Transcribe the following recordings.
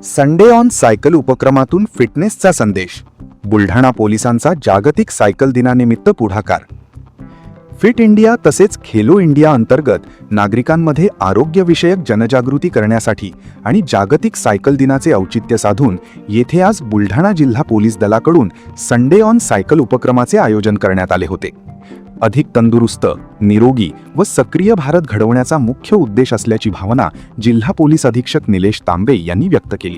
Sunday on cycle उपक्रमातून फिटनेसचा संदेश. बुलढाणा पोलिसांचा जागतिक सायकल दिनानिमित्त पुढाकार. फिट इंडिया तसेच खेलो इंडिया अंतर्गत नागरिकांमध्ये आरोग्यविषयक जनजागृती करण्यासाठी आणि जागतिक सायकल दिनाचे औचित्य साधून येथे आज बुलढाणा जिल्हा पोलीस दलाकडून संडे ऑन सायकल उपक्रमाचे आयोजन करण्यात आले होते. अधिक तंदुरुस्त, निरोगी व सक्रिय भारत घडवण्याचा मुख्य उद्देश असल्याची भावना जिल्हा पोलीस अधीक्षक निलेश तांबे यांनी व्यक्त केली.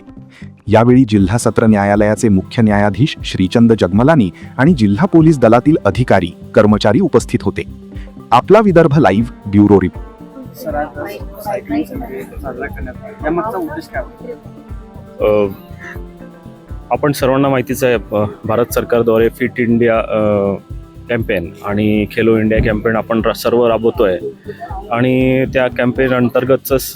यावेळी जिल्हा सत्र न्यायालयाचे मुख्य न्यायाधीश श्रीचंद जगमलानी आणि जिल्हा पोलीस दलातील अधिकारी, कर्मचारी उपस्थित होते. आपला विदर्भ लाईव्ह ब्युरो रिपोर्ट. आपण सर्वांना माहितीच आहे, भारत सरकारद्वारे फिट इंडिया कॅम्पेन आणि खेलो इंडिया कॅम्पेन आपण सर्व राबवतोय आणि त्या कॅम्पेन अंतर्गतच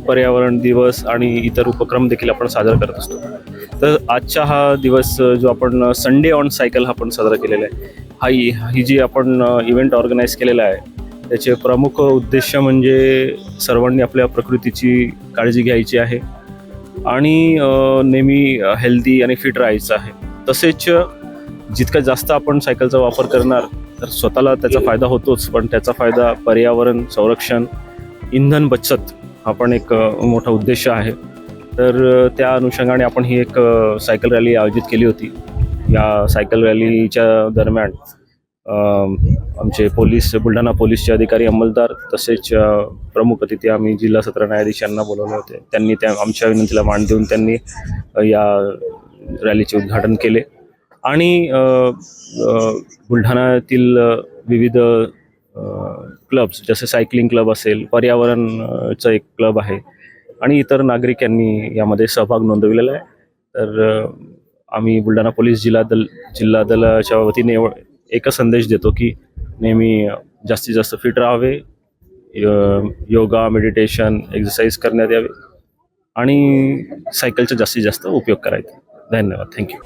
पर्यावरण दिवस आणि इतर उपक्रम देखील आपण साजरा करत असतो. तर आजचा हा दिवस जो आपण संडे ऑन सायकल हा आपण साजरा केलेला आहे, ही जी आपण इव्हेंट ऑर्गनाईज केलेला आहे त्याचे प्रमुख उद्देश म्हणजे सर्वांनी आपल्या प्रकृतीची काळजी घ्यायची आहे आणि नेहमी हेल्दी आणि फिट राहायचं आहे. तसेच जितका जास्त आपण सायकलचा वापर करणार तर स्वतःला त्याचा फायदा होतोच, पण त्याचा फायदा पर्यावरण संरक्षण, इंधन बचत हा पण एक मोठा उद्देश आहे. तर त्या अनुषंगाने आपण ही एक सायकल रॅली आयोजित केली होती. या सायकल रॅलीच्या दरम्यान आमचे बुलढाणा पोलीसचे अधिकारी, अंमलदार तसेच प्रमुख अतिथी आम्ही जिल्हा सत्र न्यायाधीश यांना बोलवले होते. त्यांनी आमच्या विनंतीला मान देऊन त्यांनी या रॅलीचे उद्घाटन केले आणि बुलढाण्यातील विविध क्लब्स जसे सायकलिंग क्लब असेल, पर्यावरणचं एक क्लब आहे आणि इतर नागरिक यांनी यामध्ये सहभाग नोंदविलेला आहे. तर आम्ही बुलढाणा पोलीस जिल्हा दलाच्या वतीने एकच संदेश देतो की नेहमी जास्तीत जास्त फिट राहावे, योगा, मेडिटेशन, एक्सरसाइज करण्यात यावे आणि सायकलचा जास्तीत जास्त उपयोग करायचा. धन्यवाद. थँक्यू.